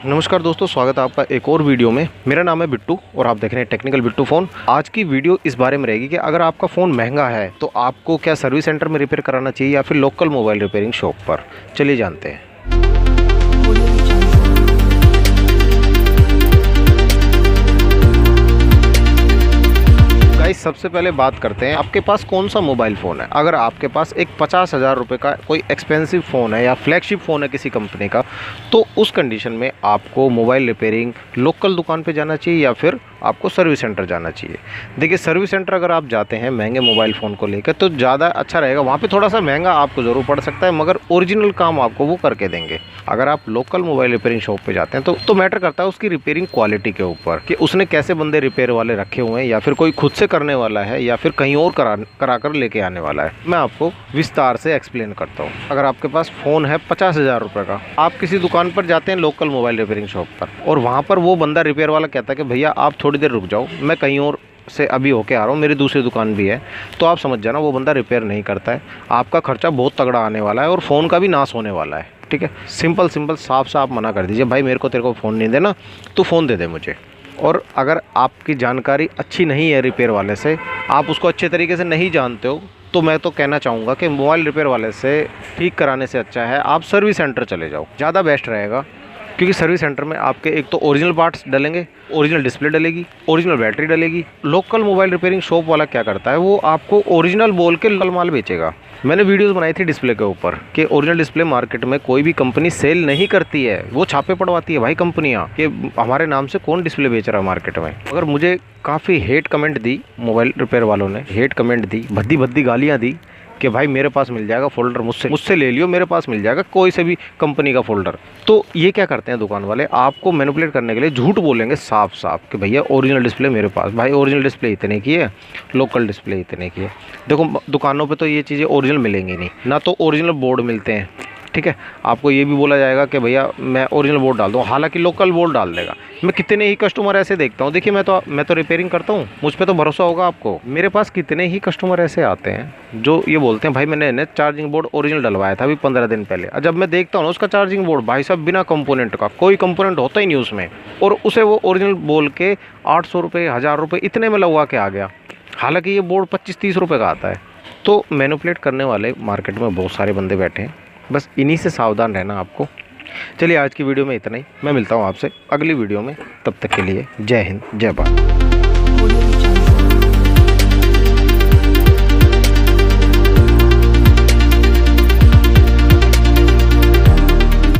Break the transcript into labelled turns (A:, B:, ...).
A: नमस्कार दोस्तों, स्वागत है आपका एक और वीडियो में। मेरा नाम है बिट्टू और आप देख रहे हैं टेक्निकल बिट्टू फ़ोन। आज की वीडियो इस बारे में रहेगी कि अगर आपका फ़ोन महंगा है तो आपको क्या सर्विस सेंटर में रिपेयर कराना चाहिए या फिर लोकल मोबाइल रिपेयरिंग शॉप पर। चलिए जानते हैं। गाइस, सबसे पहले बात करते हैं आपके पास कौन सा मोबाइल फ़ोन है। अगर आपके पास एक 50,000 रुपये का कोई एक्सपेंसिव फ़ोन है या फ्लैगशिप फ़ोन है किसी कंपनी का, तो उस कंडीशन में आपको मोबाइल रिपेयरिंग लोकल दुकान पे जाना चाहिए या फिर आपको सर्विस सेंटर जाना चाहिए। देखिए, सर्विस सेंटर अगर आप जाते हैं महंगे मोबाइल फ़ोन को लेकर तो ज़्यादा अच्छा रहेगा। वहाँ पे थोड़ा सा महंगा आपको ज़रूर पड़ सकता है, मगर ओरिजिनल काम आपको वो करके देंगे। अगर आप लोकल मोबाइल रिपेयरिंग शॉप पे जाते हैं तो मैटर करता है उसकी रिपेयरिंग क्वालिटी के ऊपर कि उसने कैसे बंदे रिपेयर वाले रखे हुए हैं या फिर कोई खुद से करने वाला है या फिर कहीं और करा कर लेके आने वाला है। मैं आपको विस्तार से एक्सप्लेन करता हूँ। अगर आपके पास फ़ोन है 50,000 रुपये का, आप किसी दुकान पर जाते हैं लोकल मोबाइल रिपेयरिंग शॉप पर, और वहाँ पर वो बंदा रिपेयर वाला कहता है कि भैया आप थोड़ी देर रुक जाओ, मैं कहीं और से अभी होके आ रहा हूँ, मेरी दूसरी दुकान भी है, तो आप समझ जाना वो बंदा रिपेयर नहीं करता है। आपका खर्चा बहुत तगड़ा आने वाला है और फ़ोन का भी नाश होने वाला है। ठीक है, सिंपल साफ साफ मना कर दीजिए, भाई तेरे को फ़ोन नहीं देना, तू फ़ोन दे दे मुझे। और अगर आपकी जानकारी अच्छी नहीं है रिपेयर वाले से, आप उसको अच्छे तरीके से नहीं जानते हो, तो मैं तो कहना चाहूँगा कि मोबाइल रिपेयर वाले से ठीक कराने से अच्छा है आप सर्विस सेंटर चले जाओ, ज़्यादा बेस्ट रहेगा। क्योंकि सर्विस सेंटर में आपके एक तो ओरिजिनल पार्ट्स डलेंगे, ओरिजिनल डिस्प्ले डलेगी, ओरिजिनल बैटरी डलेगी। लोकल मोबाइल रिपेयरिंग शॉप वाला क्या करता है, वो आपको ओरिजिनल बोल के लोकल माल बेचेगा। मैंने वीडियोस बनाई थी डिस्प्ले के ऊपर कि ओरिजिनल डिस्प्ले मार्केट में कोई भी कंपनी सेल नहीं करती है, वो छापे पड़वाती है भाई कंपनियां कि हमारे नाम से कौन डिस्प्ले बेच रहा है मार्केट में। अगर मुझे काफ़ी हेट कमेंट दी मोबाइल रिपेयर वालों ने, हेट कमेंट दी, भद्दी भद्दी गालियाँ दी कि भाई मेरे पास मिल जाएगा फ़ोल्डर, मुझसे ले लियो, मेरे पास मिल जाएगा कोई से भी कंपनी का फ़ोल्डर। तो ये क्या करते हैं दुकान वाले, आपको मैनिपुलेट करने के लिए झूठ बोलेंगे साफ साफ कि भैया ओरिजिनल डिस्प्ले मेरे पास। भाई ओरिजिनल डिस्प्ले इतने की है, लोकल डिस्प्ले इतने की है। देखो, दुकानों पे तो ये चीज़ें ओरिजिनल मिलेंगी नहीं, ना तो ओरिजिनल बोर्ड मिलते हैं। ठीक है, आपको ये भी बोला जाएगा कि भैया मैं ओरिजिनल बोर्ड डाल दूँ, हालांकि लोकल बोर्ड डाल देगा। मैं कितने ही कस्टमर ऐसे देखता हूँ, देखिए मैं तो रिपेयरिंग करता हूँ, मुझ पे तो भरोसा होगा आपको। मेरे पास कितने ही कस्टमर ऐसे आते हैं जो ये बोलते हैं भाई मैंने चार्जिंग बोर्ड ओरिजिनल डलवाया था अभी 15 दिन पहले, और जब मैं देखता हूँ उसका चार्जिंग बोर्ड भाई साहब बिना कंपोनेंट का, कोई कंपोनेंट होता ही नहीं उसमें, और उसे वो ओरिजिनल बोल के 800 रुपये 1000 रुपये इतने में लगवा के आ गया, हालाँकि ये बोर्ड 25-30 रुपये का आता है। तो मैनिपुलेट करने वाले मार्केट में बहुत सारे बंदे बैठे हैं, बस इन्हीं से सावधान रहना आपको। चलिए, आज की वीडियो में इतना ही। मैं मिलता हूँ आपसे अगली वीडियो में, तब तक के लिए जय हिंद, जय भारत।